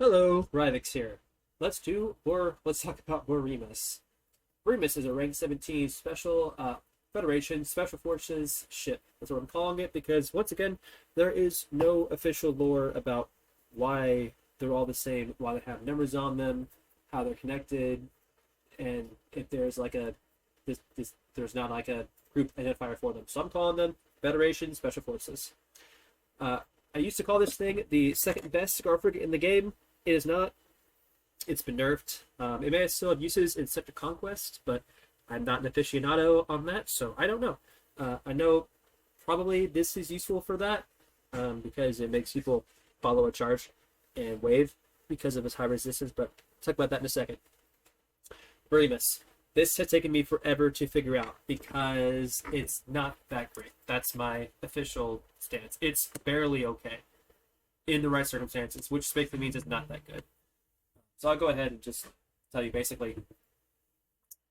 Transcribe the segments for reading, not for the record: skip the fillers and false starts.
Hello, Rivix here. Let's talk about Boremys. Boremys is a rank 17 special Federation Special Forces ship. That's what I'm calling it because once again, there is no official lore about why they're all the same, why they have numbers on them, how they're connected, and if there's like a there's not like a group identifier for them. So I'm calling them Federation Special Forces. Uh, I used to call this thing the second best Scar frigate in the game. It is not. It's been nerfed. It may still have uses in Scepter Conquest, but I'm not an aficionado on that, so I don't know. I know probably this is useful for that because it makes people follow a charge and wave because of its high resistance, but I'll talk about that in a second. Boremys. This has taken me forever to figure out because it's not that great. That's my official stance. It's barely okay in the right circumstances, which basically means it's not that good. So I'll go ahead and just tell you basically,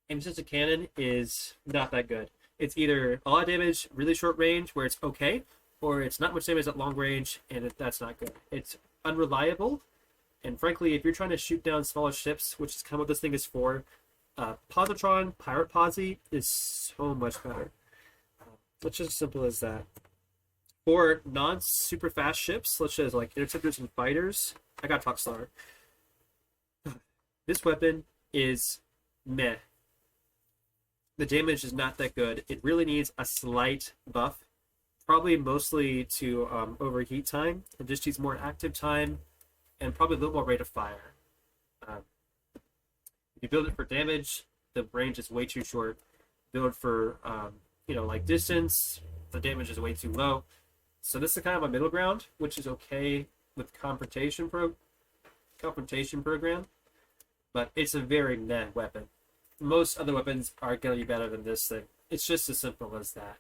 Aim-Assisted Cannon is not that good. It's either a lot of damage, really short range, where it's okay, or it's not much damage at long range, and that's not good. It's unreliable, and frankly, if you're trying to shoot down smaller ships, which is kind of what this thing is for, Positron Pirate Posse is so much better. It's just as simple as that. For non-super fast ships, such as like interceptors and fighters, I gotta talk slower. This weapon is meh. The damage is not that good. It really needs a slight buff, probably mostly to overheat time. It just needs more active time and probably a little more rate of fire. Um, if you build it for damage, the range is way too short. Build for like distance, the damage is way too low. So this is kind of a middle ground, which is okay with confrontation program, but it's a very meh weapon. Most other weapons are going to be better than this thing. It's just as simple as that.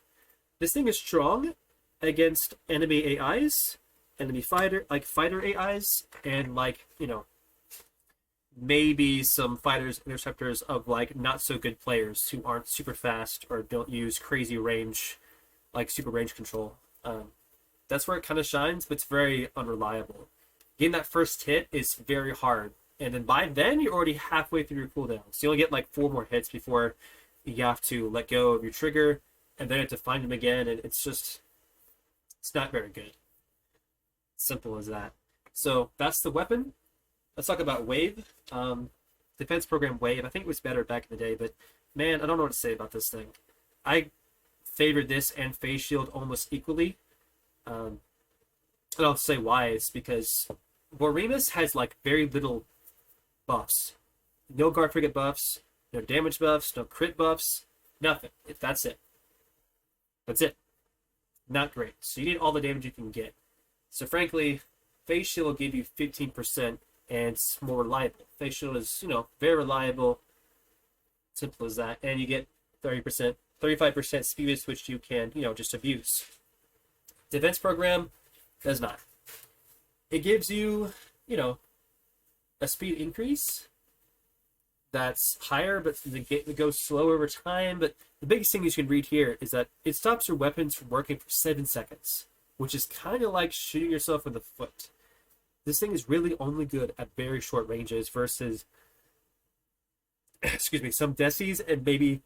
This thing is strong against enemy AIs, fighter AIs, and maybe some fighters, interceptors of like not so good players who aren't super fast or don't use crazy range, like super range control. That's where it kind of shines, but it's very unreliable. Getting that first hit is very hard, and then by then you're already halfway through your cooldown. So you only get like 4 more hits before you have to let go of your trigger, and then you have to find them again, and it's not very good. Simple as that. So that's the weapon. Let's talk about Wave. Defense program Wave. I think it was better back in the day, but man, I don't know what to say about this thing. I favored this and Phase Shield almost equally. And I'll say why. It's because Boremys has like very little buffs. No guard frigate buffs, no damage buffs, no crit buffs, nothing. That's it. That's it. Not great. So you need all the damage you can get. So frankly, Phase Shield will give you 15% and it's more reliable. Phase Shield is, very reliable. Simple as that. And you get 30%, 35% speed, which you can, just abuse. Defense program does not. It gives you, a speed increase that's higher, but it goes slow over time. But the biggest thing you can read here is that it stops your weapons from working for 7 seconds, which is kind of like shooting yourself in the foot. This thing is really only good at very short ranges versus, excuse me, some decies and maybe,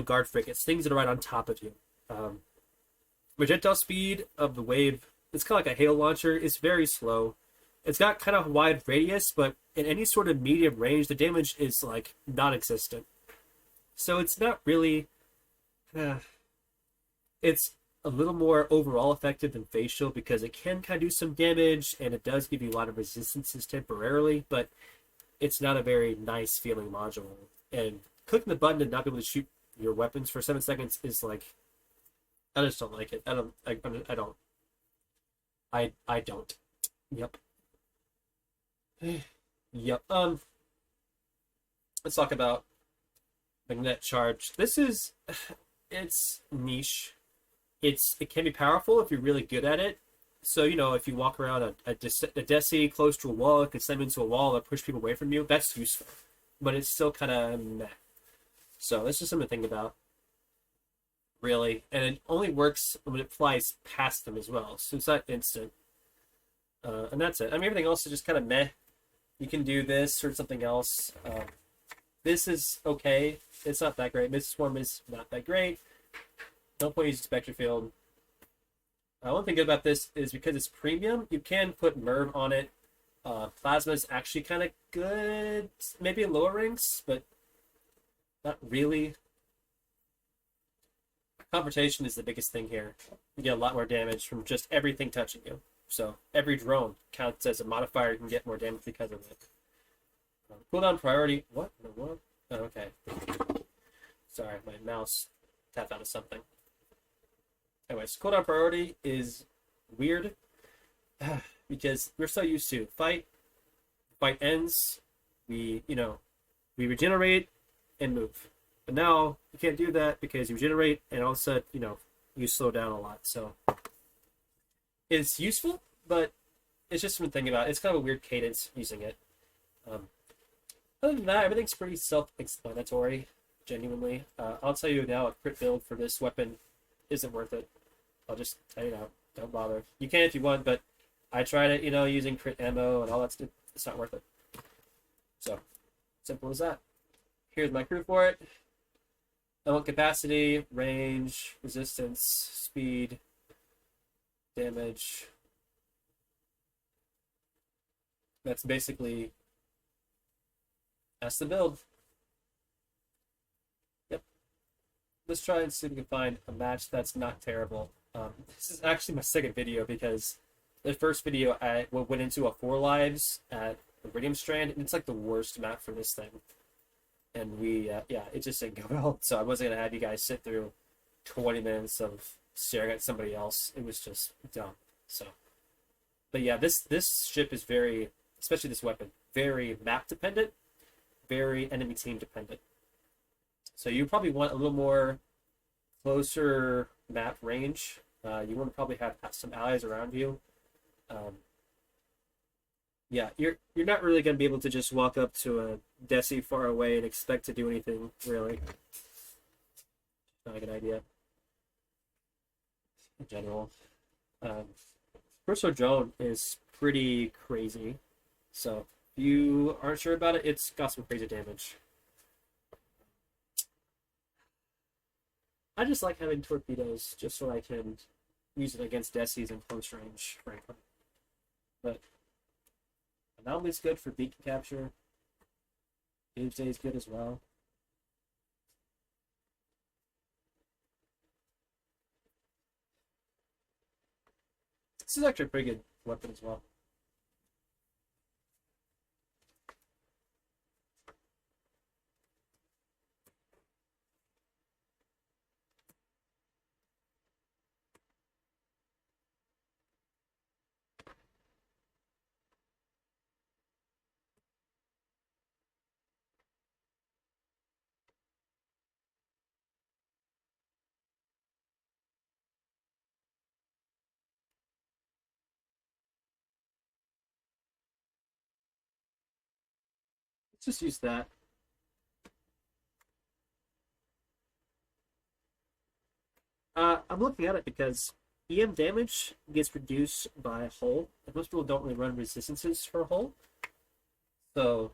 guard frigates, things that are right on top of you. Projectile speed of the Wave, it's kind of like a hail launcher. It's very slow. It's got kind of wide radius, but in any sort of medium range, the damage is like non-existent. So it's not really. It's a little more overall effective than Phase Shield because it can kind of do some damage and it does give you a lot of resistances temporarily, but it's not a very nice feeling module. And clicking the button and not be able to shoot your weapons for 7 seconds is like, I just don't like it. I don't. I don't. Yep. Yep. Let's talk about magnetic charge. It's niche. It can be powerful if you're really good at it. So if you walk around a deci close to a wall, it can slam into a wall and push people away from you. That's useful, but it's still kind of meh. So that's just something to think about. Really, and it only works when it flies past them as well, so it's not instant. And that's it. I mean, everything else is just kind of meh. You can do this or something else. This is okay. It's not that great. Mist Swarm is not that great. No point using Spectre Field. One thing good about this is because it's premium, you can put Merv on it. Plasma is actually kind of good, maybe in lower ranks, but not really. Confrontation is the biggest thing here. You get a lot more damage from just everything touching you. So every drone counts as a modifier. You can get more damage because of it. Cooldown priority. What? No, what? Oh, okay. Sorry, my mouse tapped out of something. Anyways, cooldown priority is weird because we're so used to fight. Fight ends. We regenerate and move. But now you can't do that because you regenerate and all of a sudden, you slow down a lot. So it's useful, but it's just something to think about. It's kind of a weird cadence using it. Other than that, everything's pretty self-explanatory, genuinely. I'll tell you now, a crit build for this weapon isn't worth it. I'll just tell you now, don't bother. You can if you want, but I tried it, using crit ammo and all that stuff. It's not worth it. So, simple as that. Here's my crew for it. I want capacity, range, resistance, speed, damage. That's the build. Yep. Let's try and see if we can find a match that's not terrible. This is actually my second video because the first video I went into a 4 lives at Iridium Strand, and it's like the worst map for this thing. And it just didn't go well. So I wasn't gonna have you guys sit through 20 minutes of staring at somebody else. It was just dumb. So, but yeah, this ship is very, especially this weapon, very map dependent, very enemy team dependent. So you probably want a little more closer map range. You want to probably have some allies around you. Yeah, you're not really going to be able to just walk up to a Desi far away and expect to do anything, really. Not a good idea. In general. Personal drone is pretty crazy. So, if you aren't sure about it, it's got some crazy damage. I just like having torpedoes just so I can use it against Desis in close range, frankly. But Anomaly's good for beacon capture. Doomsday is good as well. This is actually a pretty good weapon as well. Let's just use that. I'm looking at it because EM damage gets reduced by hull. Most people don't really run resistances for hull. So,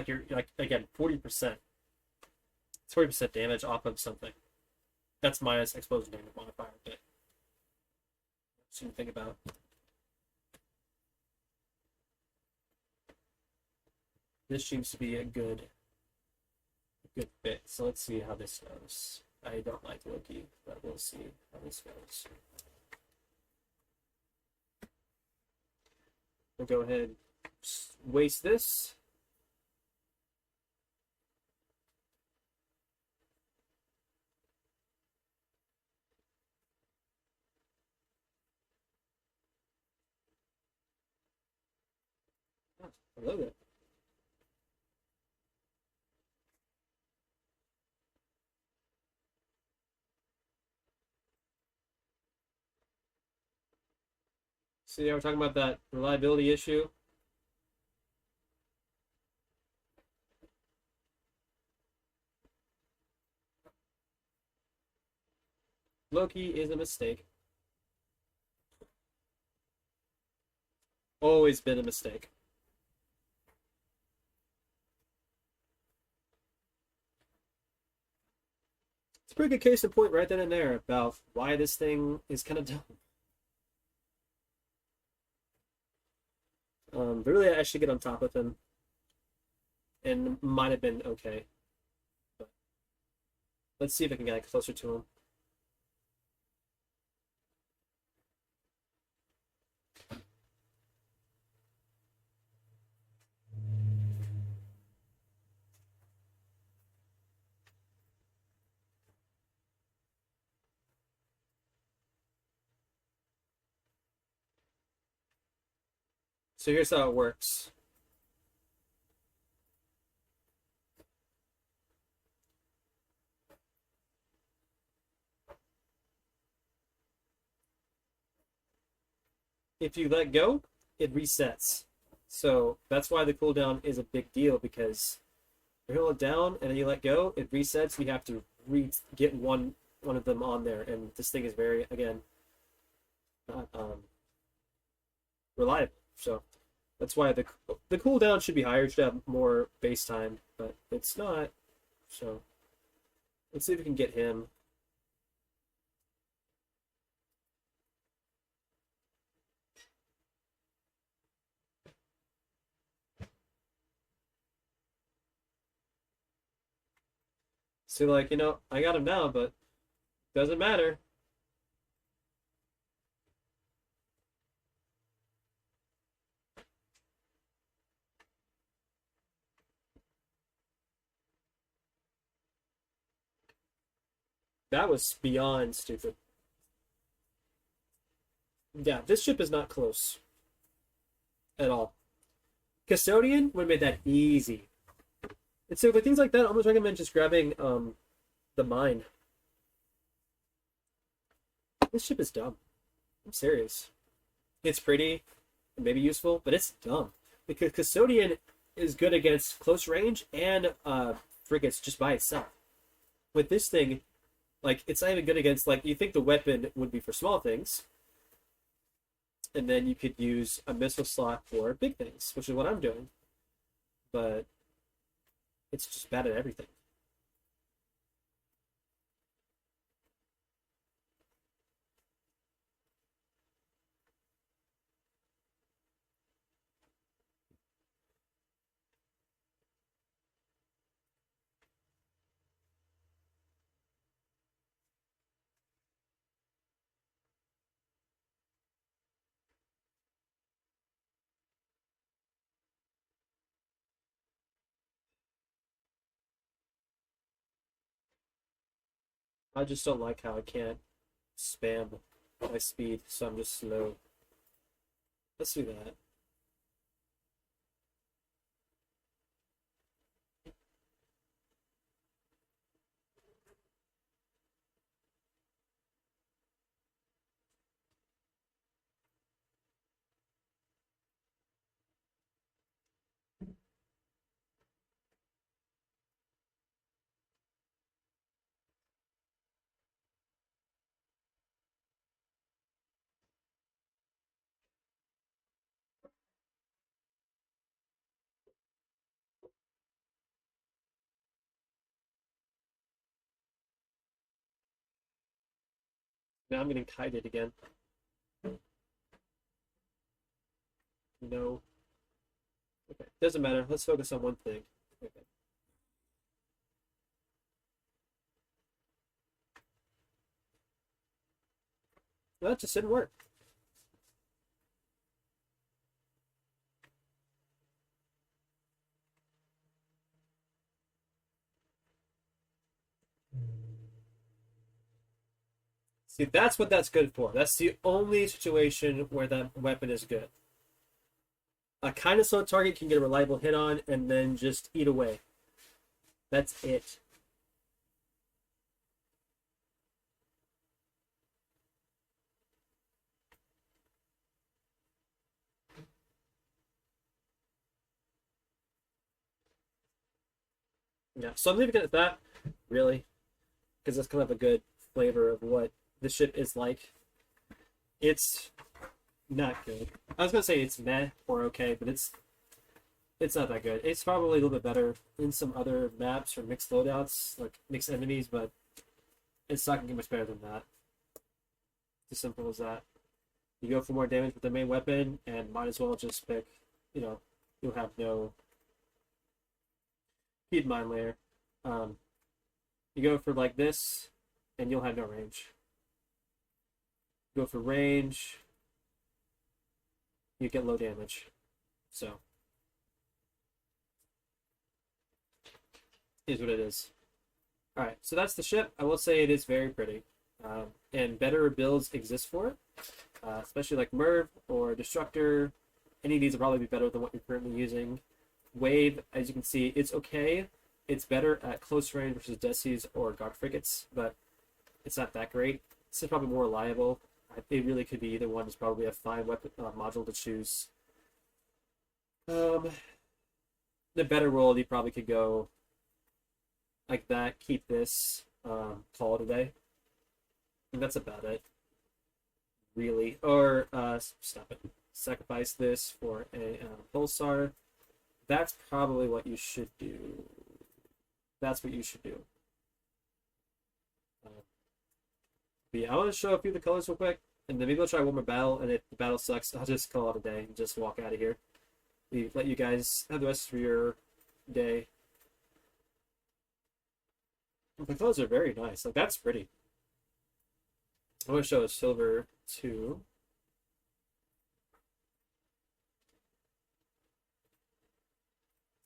you're again 40%. It's 40% damage off of something. That's minus explosion damage modifier, but something to think about. This seems to be a good fit. So let's see how this goes. I don't like Loki, but we'll see how this goes. We'll go ahead and waste this. I love it. See, we're talking about that reliability issue. Loki is a mistake. Always been a mistake. It's a pretty good case in point right then and there about why this thing is kind of dumb. But really, I should get on top of him, and might have been okay. But let's see if I can get closer to him. So here's how it works. If you let go, it resets. So that's why the cooldown is a big deal, because you hold it down and then you let go, it resets. You have to get one of them on there, and this thing is very, again, not reliable. So that's why the cooldown should be higher. It should have more base time, but it's not. So let's see if we can get him. So like, I got him now, but doesn't matter. That was beyond stupid. Yeah, this ship is not close at all. Custodian would have made that easy. And so for things like that, I almost recommend just grabbing the mine. This ship is dumb. I'm serious. It's pretty, and maybe useful, but it's dumb. Because Custodian is good against close range and frigates just by itself. With this thing, like, it's not even good against, like, you think the weapon would be for small things, and then you could use a missile slot for big things, which is what I'm doing. But it's just bad at everything. I just don't like how I can't spam my speed, so I'm just slow. Let's do that. Now I'm getting kited again. No. Okay, doesn't matter. Let's focus on one thing. Okay. Well, that just didn't work. See, that's what that's good for. That's the only situation where that weapon is good. A kind of slow target can get a reliable hit on and then just eat away. That's it. Yeah, so I'm leaving it at that, really, because that's kind of a good flavor of what the ship is like. It's not good. I was gonna say it's meh or okay, but it's not that good. It's probably a little bit better in some other maps or mixed loadouts, like mixed enemies, but it's not gonna get much better than that. It's as simple as that. You go for more damage with the main weapon, and might as well just pick, you know, you'll have no heat mine layer. Um, you go for like this, and you'll have no range. Go for range, you get low damage. So, is what it is. All right, so that's the ship. I will say it is very pretty, and better builds exist for it, especially like Merv or Destructor. Any of these will probably be better than what you're currently using. Wave, as you can see, it's okay. It's better at close range versus Desis or Guard Frigates, but it's not that great. This is probably more reliable. It really could be either one. It's probably a fine weapon module to choose. Um, the better world, you probably could go like that. Keep this. Call it a day. And that's about it, really. Or stop it. Sacrifice this for a pulsar. That's probably what you should do. That's what you should do. But yeah, I want to show a few of the colors real quick, and then maybe I'll try one more battle. And if the battle sucks, I'll just call it a day and just walk out of here. Let you guys have the rest of your day. The colors are very nice. Like that's pretty. I want to show a silver too.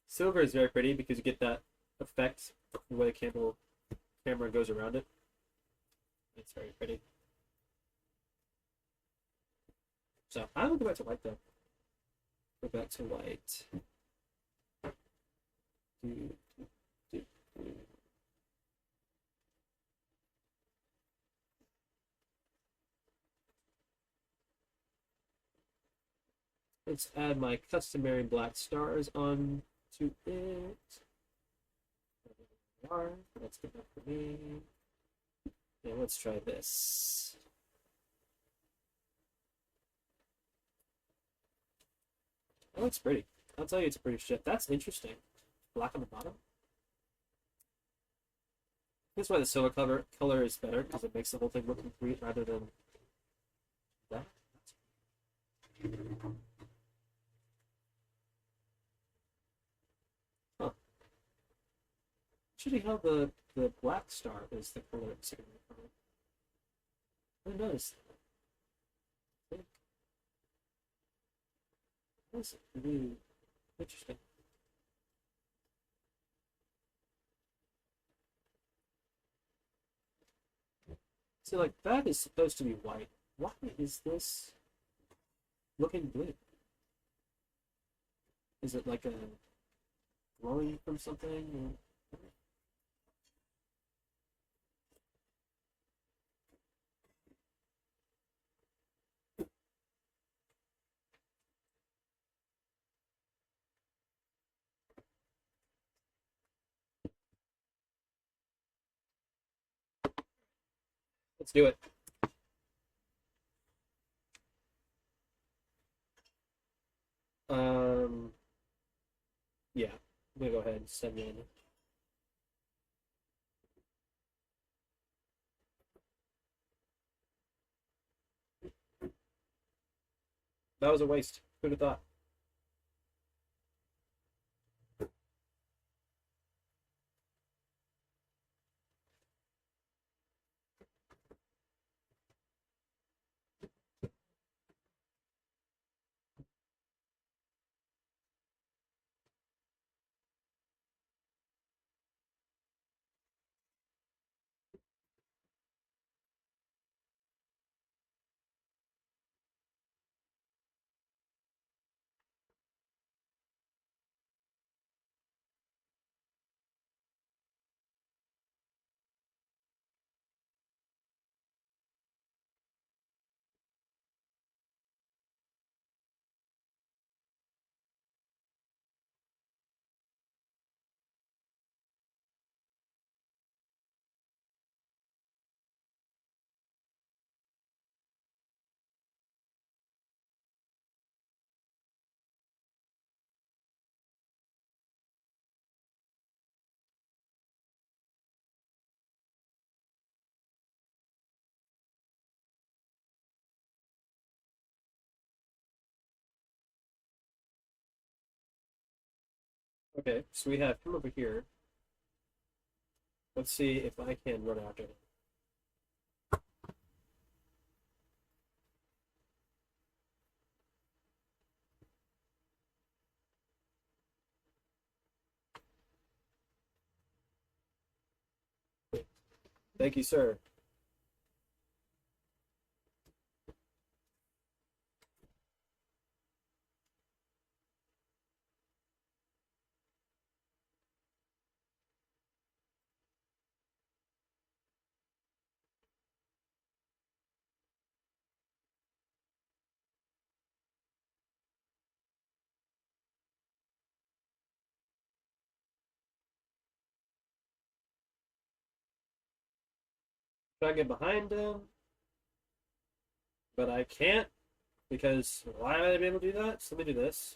Silver is very pretty because you get that effect the way the camera goes around it. It's very pretty. So I will go back to white though. Go back to white. Do, do, do. Let's add my customary black stars on to it. That's good enough for me. And let's try this. Oh, it's pretty. I'll tell you it's a pretty ship. That's interesting. Black on the bottom. That's why the silver color is better, because it makes the whole thing look complete rather than that. Huh. Actually, how the black star is the color it's secondary color. I noticed that. That's really interesting. So, like, that is supposed to be white. Why is this looking blue? Is it like a glowing from something? Let's do it. Um, yeah, I'm gonna go ahead and send in. That was a waste. Who'd have thought? Okay, so we have him over here. Let's see if I can run after him. Thank you, sir. Try to get behind him, but I can't because why am I able to do that? So let me do this.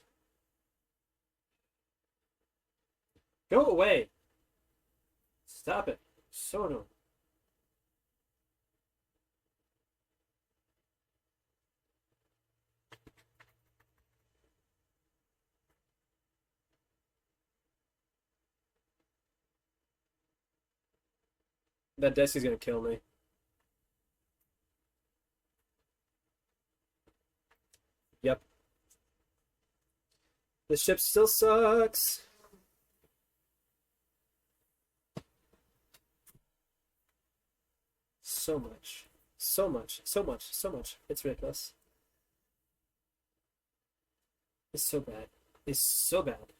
Go away! Stop it. So annoying. That desk is gonna kill me. Yep. The ship still sucks. So much. So much. So much. So much. It's ridiculous. It's so bad. It's so bad.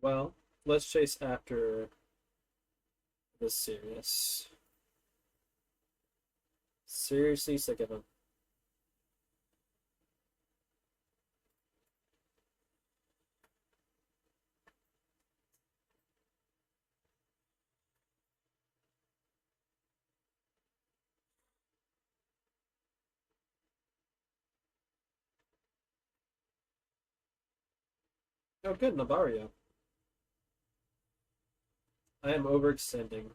Well, let's chase after the serious. Seriously sick of him. Oh, good, Navario. I am overextending.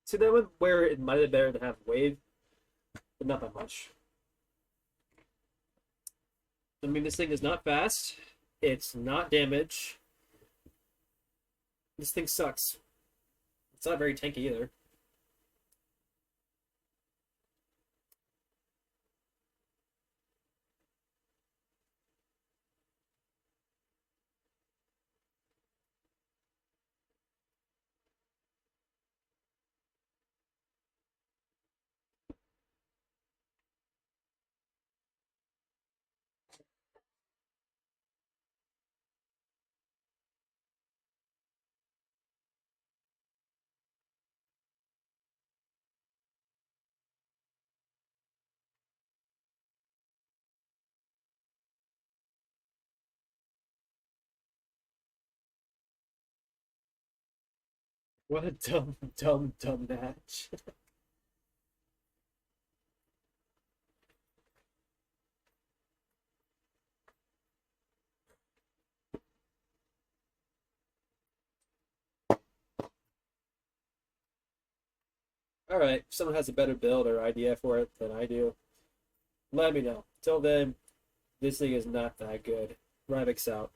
See, that one where it might have been better to have wave, but not that much. I mean, this thing is not fast. It's not damage. This thing sucks. It's not very tanky either. What a dumb, dumb, dumb match. All right, if someone has a better build or idea for it than I do, let me know. Till then, this thing is not that good. Rivix out.